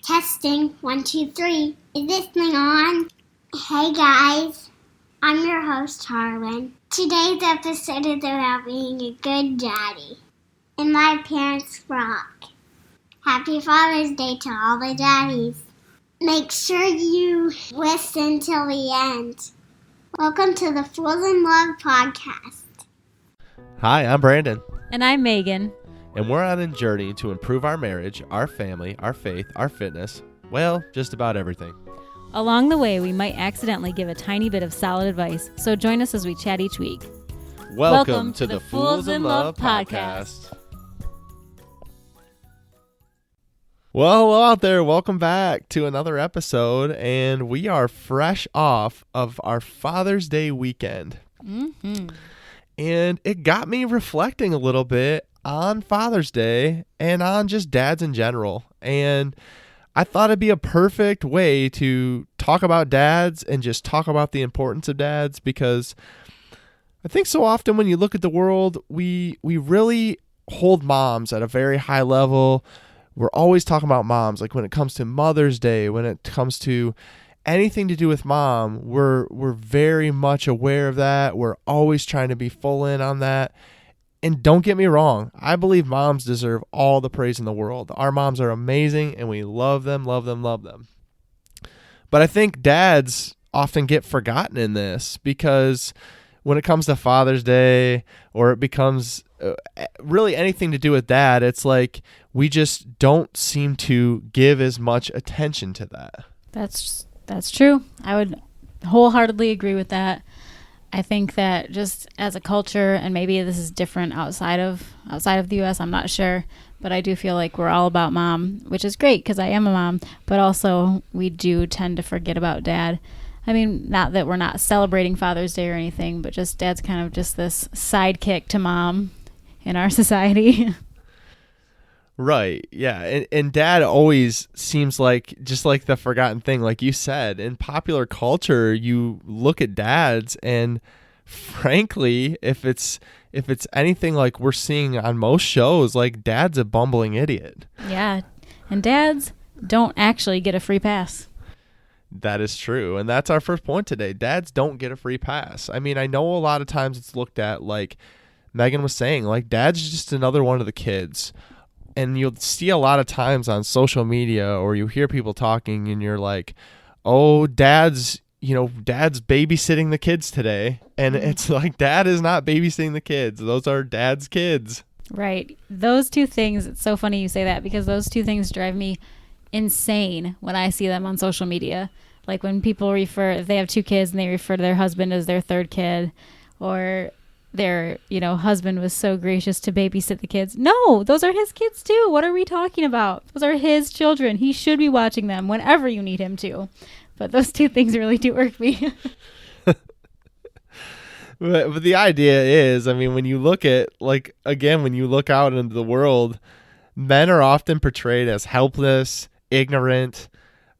Testing, 1, 2, 3. Is this thing on? Hey guys, I'm your host Harlan. Today's episode is about being a good daddy. And my parents rock. Happy Father's Day to all the daddies. Make sure you listen till the end. Welcome to the Fools in Love podcast. Hi, I'm Brandon. And I'm Megan. And we're on a journey to improve our marriage, our family, our faith, our fitness, well, just about everything. Along the way, we might accidentally give a tiny bit of solid advice, so join us as we chat each week. Welcome to the Fools in Love podcast. Well, hello out there. Welcome back to another episode, and we are fresh off of our Father's Day weekend. Mm-hmm. And it got me reflecting a little bit on Father's Day and on just dads in general. And I thought it'd be a perfect way to talk about dads and just talk about the importance of dads, because I think so often when you look at the world, we really hold moms at a very high level. We're always talking about moms. Like when it comes to Mother's Day, when it comes to anything to do with mom, we're very much aware of that. We're always trying to be full in on that. And don't get me wrong, I believe moms deserve all the praise in the world. Our moms are amazing and we love them, love them, love them. But I think dads often get forgotten in this, because when it comes to Father's Day, or it becomes really anything to do with dad, it's like we just don't seem to give as much attention to that. That's true. I would wholeheartedly agree with that. I think that just as a culture, and maybe this is different outside of the U.S., I'm not sure, but I do feel like we're all about mom, which is great because I am a mom, but also we do tend to forget about dad. I mean, not that we're not celebrating Father's Day or anything, but just dad's kind of just this sidekick to mom in our society. Right. Yeah. And dad always seems like just like the forgotten thing. Like you said, in popular culture, you look at dads, and frankly, if it's anything like we're seeing on most shows, like dad's a bumbling idiot. Yeah. And dads don't actually get a free pass. That is true. And that's our first point today. Dads don't get a free pass. I mean, I know a lot of times it's looked at like Megan was saying, like dad's just another one of the kids. And you'll see a lot of times on social media, or you hear people talking and you're like, oh, dad's babysitting the kids today. And it's like, dad is not babysitting the kids. Those are dad's kids. Right. Those two things, it's so funny you say that, because those two things drive me insane when I see them on social media. Like when people if they have two kids and they refer to their husband as their third kid, or their, husband was so gracious to babysit the kids. No, those are his kids too. What are we talking about? Those are his children. He should be watching them whenever you need him to. But those two things really do irk me. But the idea is, I mean, when you look at, like, again, when you look out into the world, men are often portrayed as helpless, ignorant,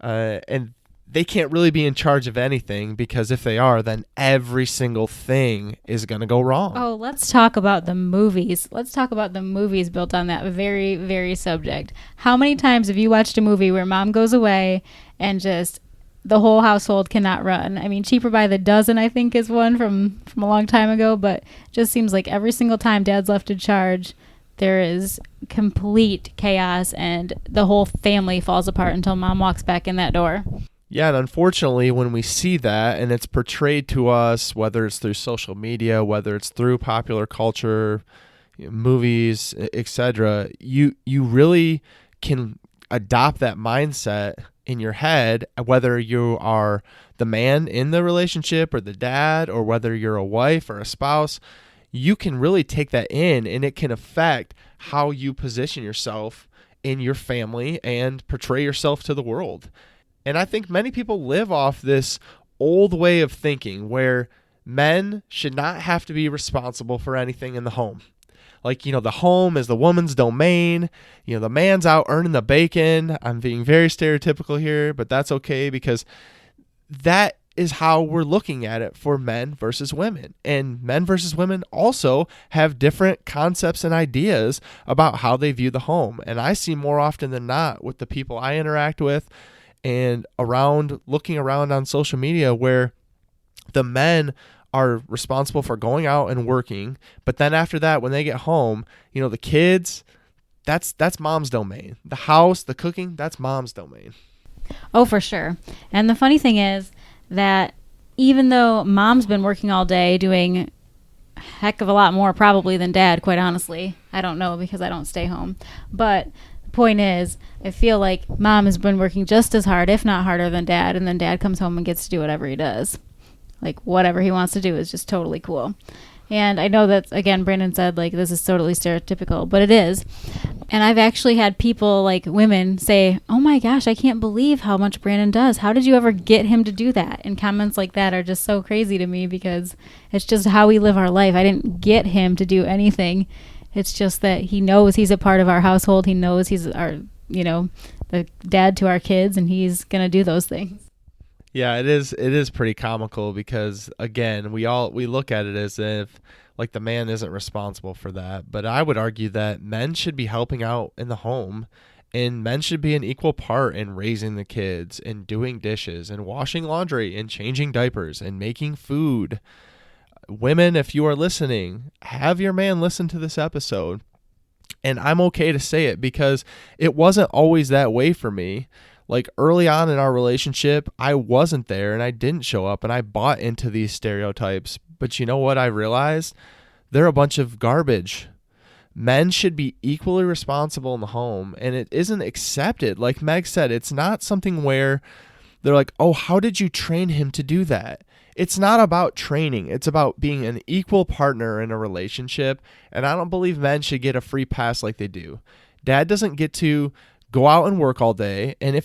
and they can't really be in charge of anything, because if they are, then every single thing is going to go wrong. Oh, let's talk about the movies. Let's talk about the movies built on that very, very subject. How many times have you watched a movie where mom goes away and just the whole household cannot run? I mean, Cheaper by the Dozen, I think, is one from a long time ago, but it just seems like every single time dad's left in charge, there is complete chaos and the whole family falls apart until mom walks back in that door. Yeah, and unfortunately, when we see that and it's portrayed to us, whether it's through social media, whether it's through popular culture, movies, etc., you really can adopt that mindset in your head, whether you are the man in the relationship or the dad, or whether you're a wife or a spouse. You can really take that in, and it can affect how you position yourself in your family and portray yourself to the world. And I think many people live off this old way of thinking where men should not have to be responsible for anything in the home. Like, the home is the woman's domain. The man's out earning the bacon. I'm being very stereotypical here, but that's okay, because that is how we're looking at it for men versus women. And men versus women also have different concepts and ideas about how they view the home. And I see more often than not with the people I interact with and looking around on social media where the men are responsible for going out and working, but then after that, when they get home, the kids, that's mom's domain. The house, the cooking, that's mom's domain. Oh, for sure. And the funny thing is that even though mom's been working all day doing a heck of a lot more probably than dad, quite honestly. I don't know because I don't stay home. But the point is, I feel like mom has been working just as hard, if not harder than dad, and then dad comes home and gets to do whatever he does. Like whatever he wants to do is just totally cool. And I know that, again, Brandon said, like, this is totally stereotypical, but it is. And I've actually had people, like women, say, oh my gosh, I can't believe how much Brandon does. How did you ever get him to do that? And comments like that are just so crazy to me because it's just how we live our life. I didn't get him to do anything. It's just that he knows he's a part of our household. He knows he's our, the dad to our kids, and he's going to do those things. Yeah, it is pretty comical because, again, we look at it as if like the man isn't responsible for that. But I would argue that men should be helping out in the home, and men should be an equal part in raising the kids and doing dishes and washing laundry and changing diapers and making food. Women, if you are listening, have your man listen to this episode. And I'm okay to say it because it wasn't always that way for me. Like early on in our relationship, I wasn't there and I didn't show up and I bought into these stereotypes. But you know what I realized? They're a bunch of garbage. Men should be equally responsible in the home, and it isn't accepted. Like Meg said, it's not something where they're like, oh, how did you train him to do that? It's not about training. It's about being an equal partner in a relationship, and I don't believe men should get a free pass like they do. Dad doesn't get to go out and work all day, and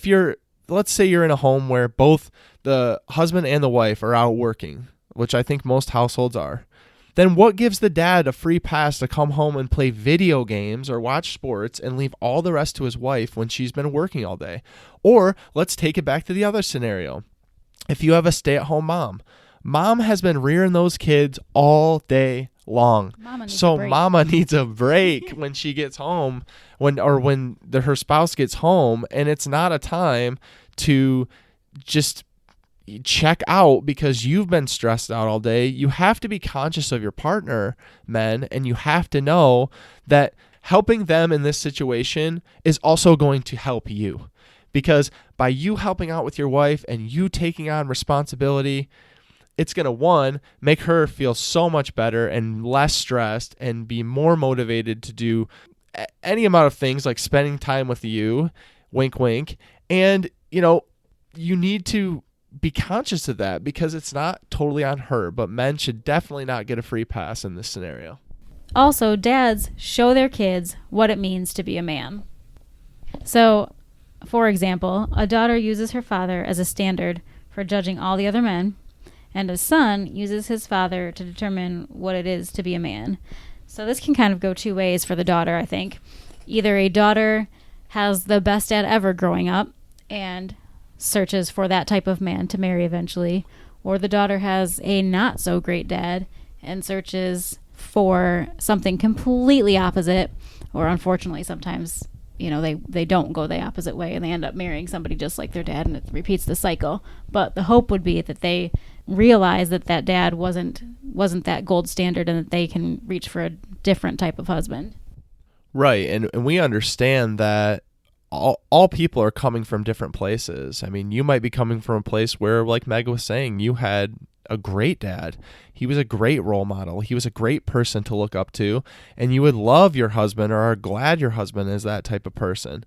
let's say you're in a home where both the husband and the wife are out working, which I think most households are, then what gives the dad a free pass to come home and play video games or watch sports and leave all the rest to his wife when she's been working all day? Or let's take it back to the other scenario. If you have a stay-at-home mom has been rearing those kids all day long. Mama needs a break when she gets home, when her spouse gets home, and it's not a time to just check out because you've been stressed out all day. You have to be conscious of your partner, men, and you have to know that helping them in this situation is also going to help you. Because by you helping out with your wife and you taking on responsibility, it's going to, one, make her feel so much better and less stressed and be more motivated to do any amount of things like spending time with you, wink, wink. And, you need to be conscious of that because it's not totally on her, but men should definitely not get a free pass in this scenario. Also, dads show their kids what it means to be a man. So, for example, a daughter uses her father as a standard for judging all the other men, and a son uses his father to determine what it is to be a man. So this can kind of go two ways for the daughter, I think. Either a daughter has the best dad ever growing up and searches for that type of man to marry eventually, or the daughter has a not so great dad and searches for something completely opposite, or unfortunately sometimes they don't go the opposite way and they end up marrying somebody just like their dad, and it repeats the cycle. But the hope would be that they realize that dad wasn't that gold standard and that they can reach for a different type of husband. Right, and we understand that all people are coming from different places. I mean, you might be coming from a place where, like Meg was saying, you had a great dad. He was a great role model. He was a great person to look up to, and you would love your husband or are glad your husband is that type of person.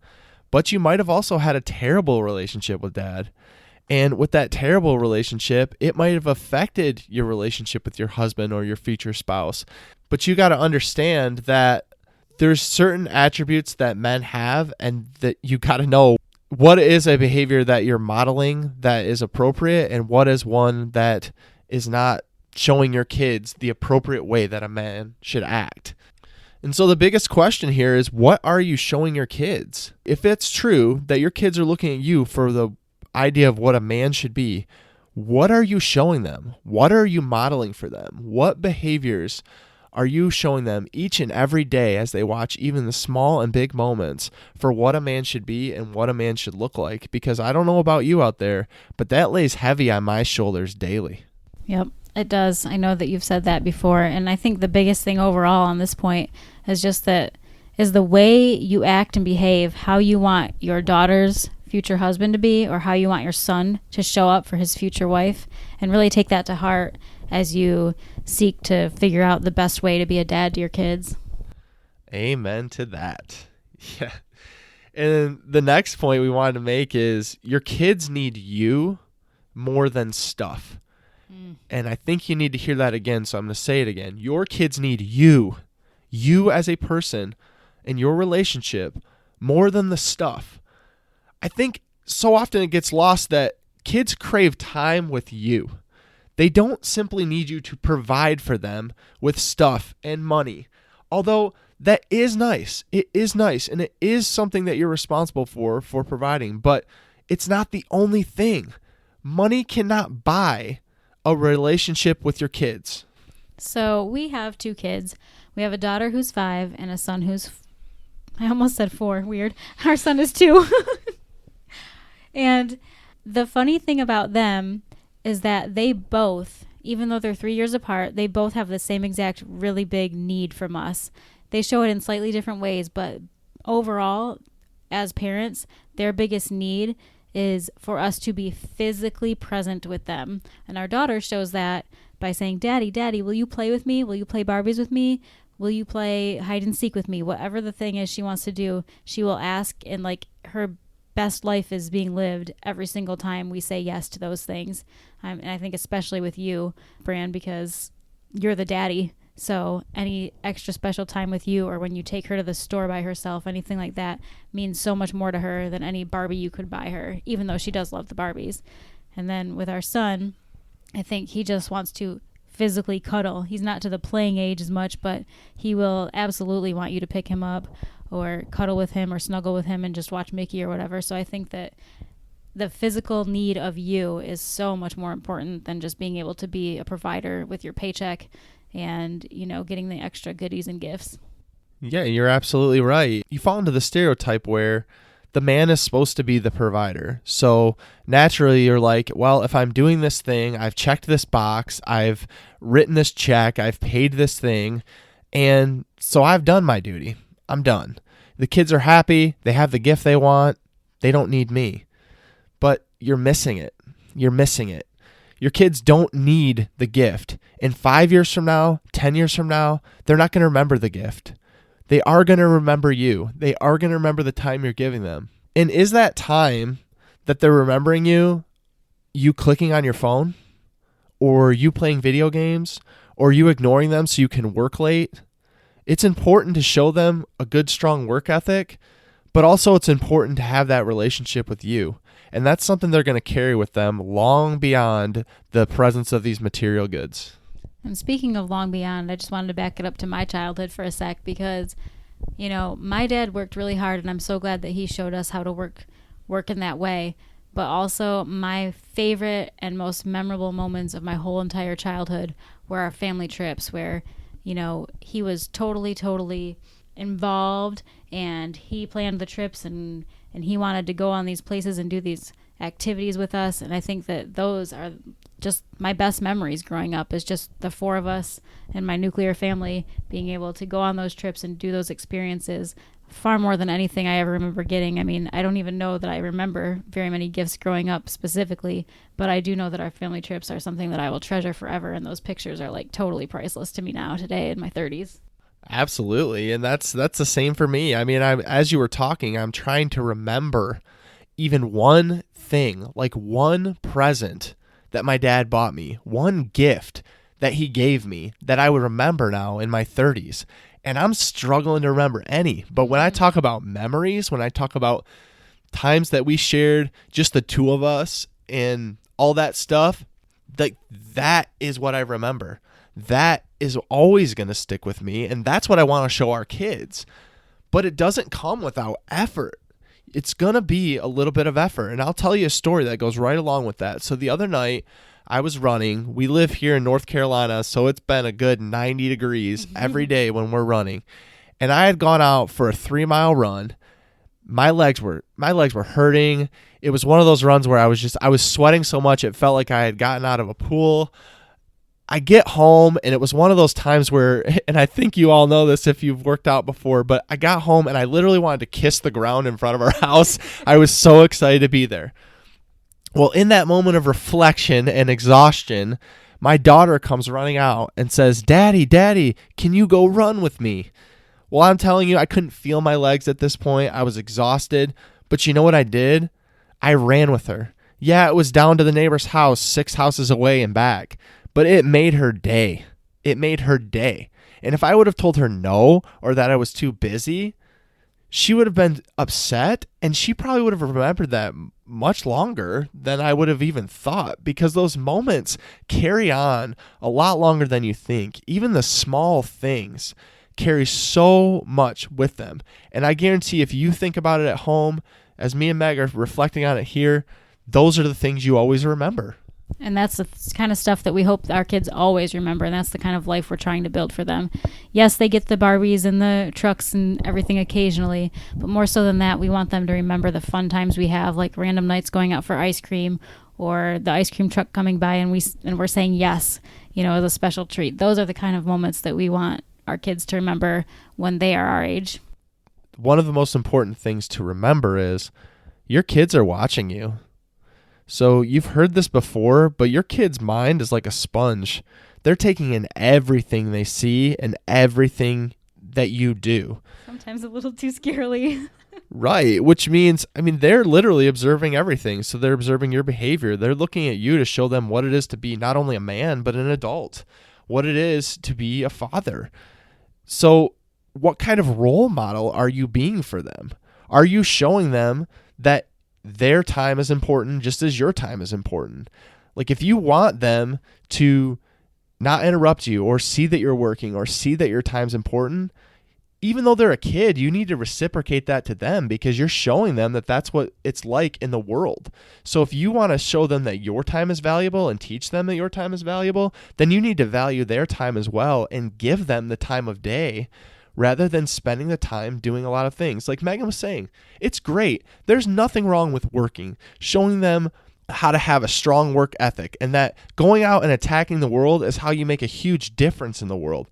But you might have also had a terrible relationship with dad. And with that terrible relationship, it might have affected your relationship with your husband or your future spouse. But you got to understand that there's certain attributes that men have, and that you got to know what is a behavior that you're modeling that is appropriate and what is one that is not showing your kids the appropriate way that a man should act. And so the biggest question here is, what are you showing your kids? If it's true that your kids are looking at you for the idea of what a man should be, what are you showing them? What are you modeling for them? What behaviors are you showing them each and every day as they watch even the small and big moments for what a man should be and what a man should look like? Because I don't know about you out there, but that lays heavy on my shoulders daily. Yep, it does. I know that you've said that before. And I think the biggest thing overall on this point is just that is the way you act and behave, how you want your daughter's future husband to be, or how you want your son to show up for his future wife, and really take that to heart as you seek to figure out the best way to be a dad to your kids. Amen to that. Yeah. And the next point we wanted to make is your kids need you more than stuff. And I think you need to hear that again, so I'm going to say it again. Your kids need you as a person in your relationship more than the stuff. I think so often it gets lost that kids crave time with you. They don't simply need you to provide for them with stuff and money. Although that is nice. It is nice, and it is something that you're responsible for providing. But it's not the only thing. Money cannot buy a relationship with your kids. So we have 2 kids. We have a daughter who's 5 and a son who's, I almost said 4. Weird. Our son is 2. And the funny thing about them is that they both, even though they're 3 years apart, they both have the same exact really big need from us. They show it in slightly different ways, but overall, as parents, their biggest need is for us to be physically present with them. And our daughter shows that by saying, Daddy, will you play with me? Will you play Barbies with me? Will you play hide and seek with me? Whatever the thing is she wants to do, she will ask, and like her best life is being lived every single time we say yes to those things. And I think especially with you, Fran, because you're the daddy. So any extra special time with you, or when you take her to the store by herself, anything like that means so much more to her than any Barbie you could buy her, even though she does love the Barbies. And then with our son, I think he just wants to physically cuddle. He's not to the playing age as much, but he will absolutely want you to pick him up or cuddle with him or snuggle with him and just watch Mickey or whatever. So I think that the physical need of you is so much more important than just being able to be a provider with your paycheck and, you know, getting the extra goodies and gifts. Yeah, you're absolutely right. You fall into the stereotype where the man is supposed to be the provider. So naturally you're like, well, if I'm doing this thing, I've checked this box, I've written this check, I've paid this thing, and so I've done my duty. I'm done. The kids are happy. They have the gift they want. They don't need me. But you're missing it. You're missing it. Your kids don't need the gift. In 5 years from now, 10 years from now, they're not going to remember the gift. They are going to remember you. They are going to remember the time you're giving them. And is that time that they're remembering you clicking on your phone? Or you playing video games? Or you ignoring them so you can work late? It's important to show them a good, strong work ethic, but also it's important to have that relationship with you. And that's something they're going to carry with them long beyond the presence of these material goods. And speaking of long beyond, I just wanted to back it up to my childhood for a sec because, you know, my dad worked really hard, and I'm so glad that he showed us how to work in that way. But also my favorite and most memorable moments of my whole entire childhood were our family trips where, you know, he was totally involved, and he planned the trips, and he wanted to go on these places and do these activities with us. And I think that those are just my best memories growing up, is just the 4 of us and my nuclear family being able to go on those trips and do those experiences far more than anything I ever remember getting. I mean, I don't even know that I remember very many gifts growing up specifically, but I do know that our family trips are something that I will treasure forever, and those pictures are like totally priceless to me now today in my 30s. Absolutely. And that's the same for me. I mean, as you were talking, I'm trying to remember even one thing, like one present that my dad bought me, one gift that he gave me that I would remember now in my 30s. And I'm struggling to remember any. But when I talk about memories, when I talk about times that we shared, just the 2 of us and all that stuff, like that is what I remember. That is always going to stick with me, and that's what I want to show our kids. But it doesn't come without effort. it's going to be a little bit of effort. And I'll tell you a story that goes right along with that. So the other night I was running. We live here in North Carolina, so it's been a good 90 degrees every day when we're running. And I had gone out for a 3-mile run. My legs were hurting. It was one of those runs where I was sweating so much it felt like I had gotten out of a pool. I get home, and it was one of those times where, and I think you all know this if you've worked out before, but I got home and I literally wanted to kiss the ground in front of our house. I was so excited to be there. Well, in that moment of reflection and exhaustion, my daughter comes running out and says, Daddy, can you go run with me? Well, I'm telling you, I couldn't feel my legs at this point. I was exhausted. But you know what I did? I ran with her. Yeah, it was down to the neighbor's house, 6 houses away and back. But it made her day. It made her day. And if I would have told her no, or that I was too busy, she would have been upset, and she probably would have remembered that much longer than I would have even thought, because those moments carry on a lot longer than you think. Even the small things carry so much with them. And I guarantee if you think about it at home, as me and Meg are reflecting on it here, those are the things you always remember. And that's the kind of stuff that we hope our kids always remember. And that's the kind of life we're trying to build for them. Yes, they get the Barbies and the trucks and everything occasionally, but more so than that, we want them to remember the fun times we have, like random nights going out for ice cream, or the ice cream truck coming by and we're saying yes, as a special treat. Those are the kind of moments that we want our kids to remember when they are our age. One of the most important things to remember is your kids are watching you. So you've heard this before, but your kid's mind is like a sponge. They're taking in everything they see and everything that you do. Sometimes a little too scarily. Right, which means, they're literally observing everything. So they're observing your behavior. They're looking at you to show them what it is to be not only a man, but an adult, what it is to be a father. So what kind of role model are you being for them? Are you showing them that their time is important just as your time is important? Like, if you want them to not interrupt you or see that you're working or see that your time's important, even though they're a kid, you need to reciprocate that to them, because you're showing them that that's what it's like in the world. So if you want to show them that your time is valuable and teach them that your time is valuable, then you need to value their time as well and give them the time of day, rather than spending the time doing a lot of things. Like Megan was saying, it's great. There's nothing wrong with working, showing them how to have a strong work ethic, and that going out and attacking the world is how you make a huge difference in the world.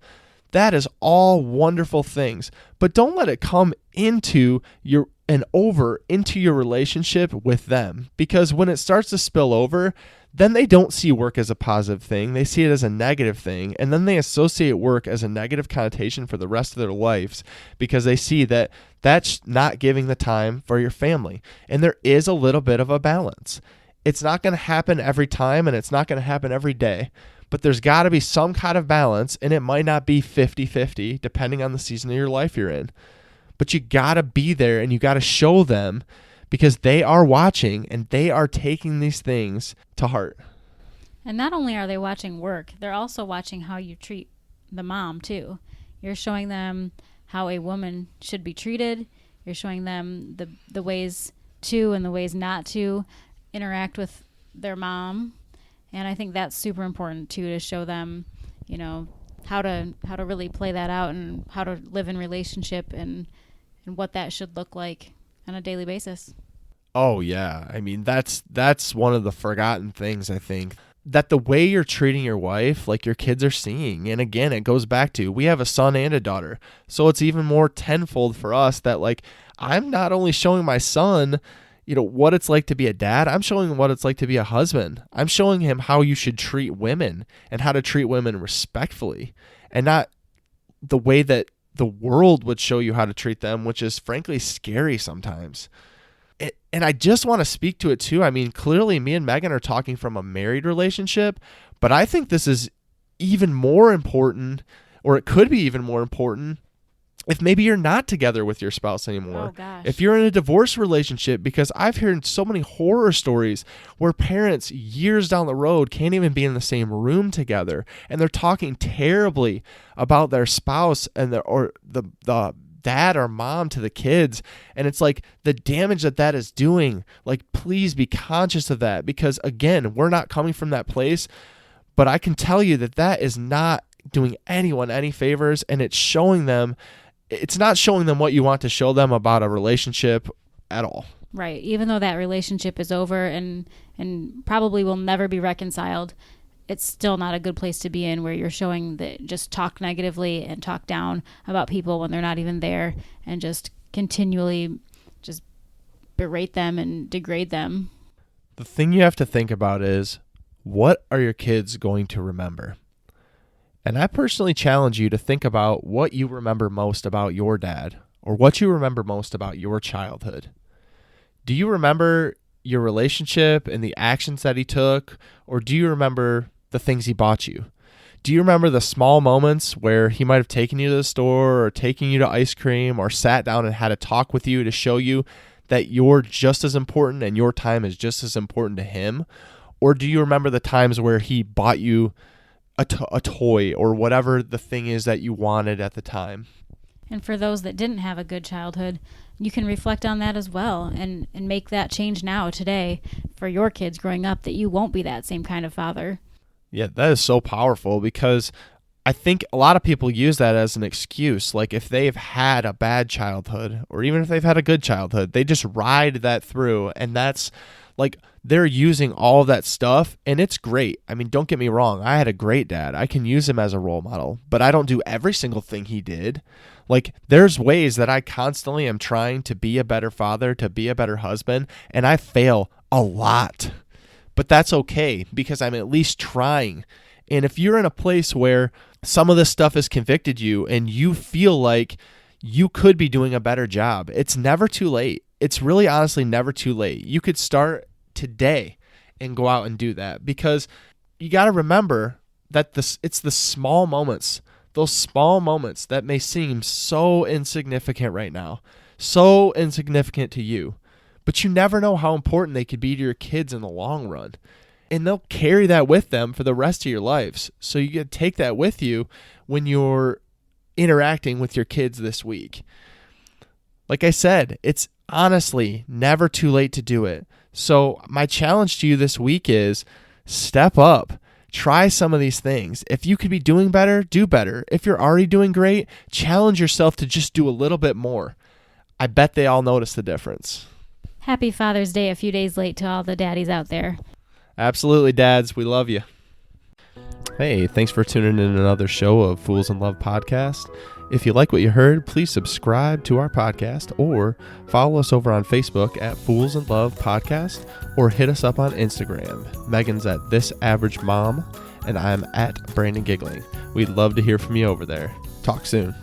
That is all wonderful things, but don't let it come into your relationship with them, because when it starts to spill over, then they don't see work as a positive thing. They see it as a negative thing. And then they associate work as a negative connotation for the rest of their lives, because they see that that's not giving the time for your family. And there is a little bit of a balance. It's not going to happen every time, and it's not going to happen every day. But there's got to be some kind of balance, and it might not be 50-50 depending on the season of your life you're in. But you got to be there, and you got to show them, because they are watching and they are taking these things to heart. And not only are they watching work, they're also watching how you treat the mom too. You're showing them how a woman should be treated. You're showing them the ways to and the ways not to interact with their mom. And I think that's super important too, to show them, how to really play that out, and how to live in relationship, and what that should look like on a daily basis. Oh yeah. That's one of the forgotten things, I think, that the way you're treating your wife, like, your kids are seeing. And again, it goes back to, we have a son and a daughter. So it's even more tenfold for us that, like, I'm not only showing my son, what it's like to be a dad, I'm showing him what it's like to be a husband. I'm showing him how you should treat women and how to treat women respectfully, and not the way that the world would show you how to treat them, which is frankly scary sometimes. And I just want to speak to it too. Clearly me and Megan are talking from a married relationship, but I think this is even more important, or it could be even more important, if maybe you're not together with your spouse anymore. Oh, gosh. If you're in a divorce relationship, because I've heard so many horror stories where parents years down the road can't even be in the same room together, and they're talking terribly about their spouse and the dad or mom to the kids. And it's like the damage that is doing, like, please be conscious of that, because again, we're not coming from that place, but I can tell you that is not doing anyone any favors, and it's not showing them what you want to show them about a relationship at all. Right. Even though that relationship is over and probably will never be reconciled, it's still not a good place to be in, where you're showing that just talk negatively and talk down about people when they're not even there, and just continually just berate them and degrade them. The thing you have to think about is, what are your kids going to remember? And I personally challenge you to think about what you remember most about your dad, or what you remember most about your childhood. Do you remember your relationship and the actions that he took, or do you remember the things he bought you? Do you remember the small moments where he might have taken you to the store, or taken you to ice cream, or sat down and had a talk with you to show you that you're just as important and your time is just as important to him? Or do you remember the times where he bought you a toy, or whatever the thing is that you wanted at the time? And for those that didn't have a good childhood, you can reflect on that as well, and make that change now, today, for your kids growing up, that you won't be that same kind of father. Yeah, that is so powerful, because I think a lot of people use that as an excuse. Like, if they've had a bad childhood, or even if they've had a good childhood, they just ride that through, and that's like, they're using all of that stuff, and it's great. I mean, don't get me wrong. I had a great dad. I can use him as a role model, but I don't do every single thing he did. Like, there's ways that I constantly am trying to be a better father, to be a better husband, and I fail a lot. But that's okay, because I'm at least trying. And if you're in a place where some of this stuff has convicted you and you feel like you could be doing a better job, it's never too late. It's really honestly never too late. You could start today and go out and do that, because you got to remember that it's the small moments, those small moments that may seem so insignificant right now, so insignificant to you, but you never know how important they could be to your kids in the long run. And they'll carry that with them for the rest of your lives. So you get to take that with you when you're interacting with your kids this week. Like I said, it's honestly never too late to do it. So my challenge to you this week is step up. Try some of these things. If you could be doing better, do better. If you're already doing great, challenge yourself to just do a little bit more. I bet they all notice the difference. Happy Father's Day a few days late to all the daddies out there. Absolutely, dads. We love you. Hey, thanks for tuning in another show of Fools in Love podcast. If you like what you heard, please subscribe to our podcast, or follow us over on Facebook at Fools in Love Podcast, or hit us up on Instagram. Megan's at This Average Mom, and I'm at Brandon Giggling. We'd love to hear from you over there. Talk soon.